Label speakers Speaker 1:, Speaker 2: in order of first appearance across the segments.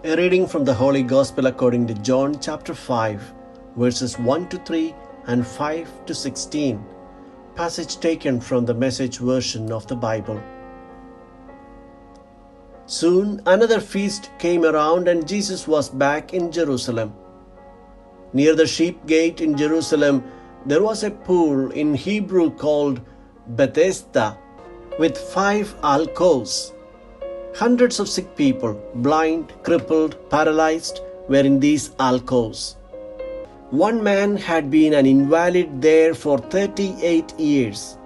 Speaker 1: A reading from the Holy Gospel according to John chapter 5, verses 1 to 3 and 5 to 16. Passage taken from the Message version of the Bible. Soon another feast came around and Jesus was back in Jerusalem. Near the sheep gate in Jerusalem, there was a pool in Hebrew called Bethesda with 5 alcoves. Hundreds of sick people, blind, crippled, paralyzed, were in these alcoves. One man had been an invalid there for 38 years.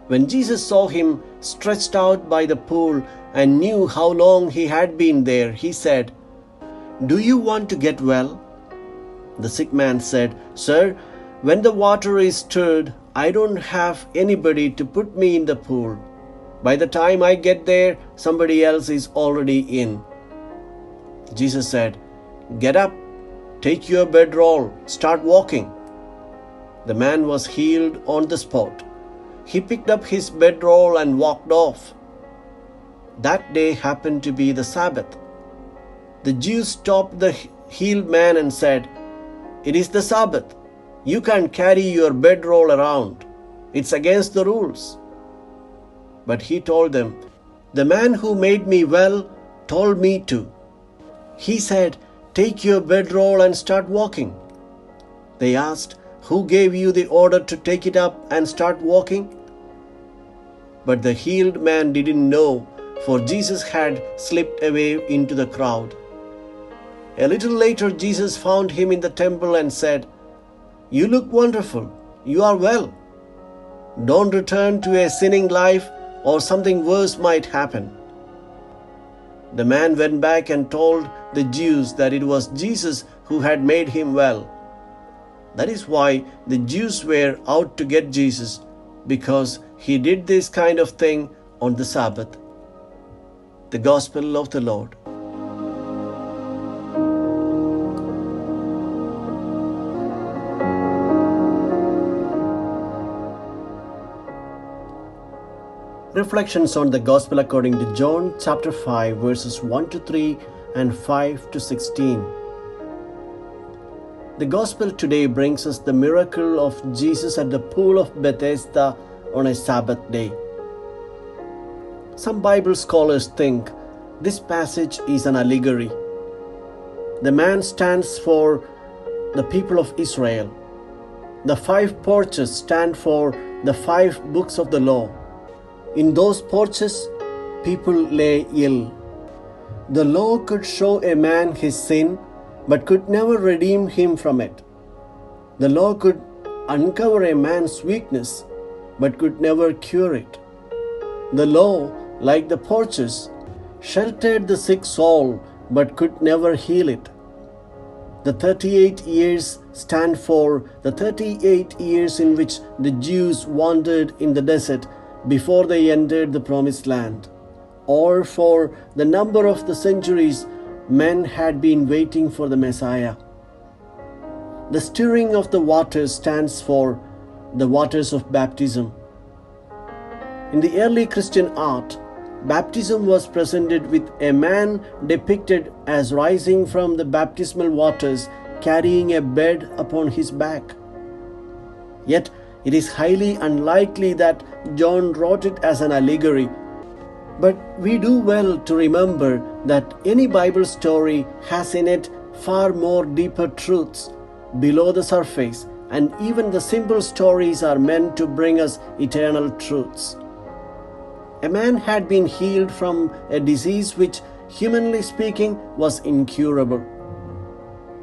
Speaker 1: When Jesus saw him stretched out by the pool and knew how long he had been there, he said, "Do you want to get well?" The sick man said, "Sir, when the water is stirred, I don't have anybody to put me in the pool. By the time I get there, somebody else is already in." Jesus said, "Get up, take your bedroll, start walking." The man was healed on the spot. He picked up his bedroll and walked off. That day happened to be the Sabbath. The Jews stopped the healed man and said, "It is the Sabbath. You can't carry your bedroll around. It's against the rules." But he told them, "The man who made me well told me to. He said, 'Take your bedroll and start walking.'" They asked, "Who gave you the order to take it up and start walking?" But the healed man didn't know, for Jesus had slipped away into the crowd. A little later, Jesus found him in the temple and said, "You look wonderful. You are well. Don't return to a sinning life, or something worse might happen." The man went back and told the Jews that it was Jesus who had made him well. That is why the Jews were out to get Jesus, because he did this kind of thing on the Sabbath. The Gospel of the Lord. Reflections on the Gospel according to John chapter 5 verses 1 to 3 and 5 to 16. The Gospel today brings us the miracle of Jesus at the pool of Bethesda on a Sabbath day. Some Bible scholars think this passage is an allegory. The man stands for the people of Israel. The 5 porches stand for the 5 books of the law. In those porches, people lay ill. The law could show a man his sin, but could never redeem him from it. The law could uncover a man's weakness, but could never cure it. The law, like the porches, sheltered the sick soul, but could never heal it. The 38 years stand for the 38 years in which the Jews wandered in the desert before they entered the promised land, or for the number of the centuries men had been waiting for the Messiah. The stirring of the waters stands for the waters of baptism. In the early Christian art, baptism was presented with a man depicted as rising from the baptismal waters carrying a bed upon his back. Yet, it is highly unlikely that John wrote it as an allegory, but we do well to remember that any Bible story has in it far more deeper truths below the surface, and even the simple stories are meant to bring us eternal truths. A man had been healed from a disease which, humanly speaking, was incurable.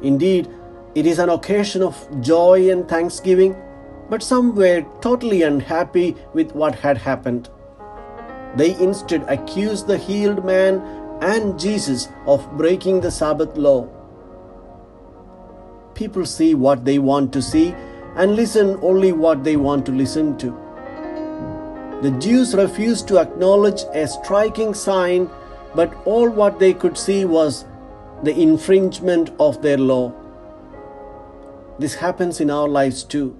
Speaker 1: Indeed, it is an occasion of joy and thanksgiving, but some were totally unhappy with what had happened. They instead accused the healed man and Jesus of breaking the Sabbath law. People see what they want to see and listen only what they want to listen to. The Jews refused to acknowledge a striking sign, but all what they could see was the infringement of their law. This happens in our lives too.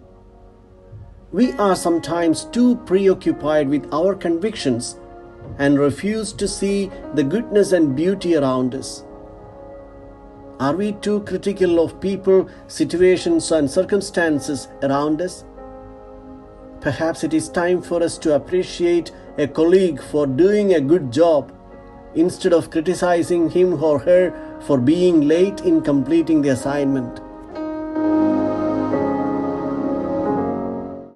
Speaker 1: We are sometimes too preoccupied with our convictions and refuse to see the goodness and beauty around us. Are we too critical of people, situations, and circumstances around us? Perhaps it is time for us to appreciate a colleague for doing a good job instead of criticizing him or her for being late in completing the assignment.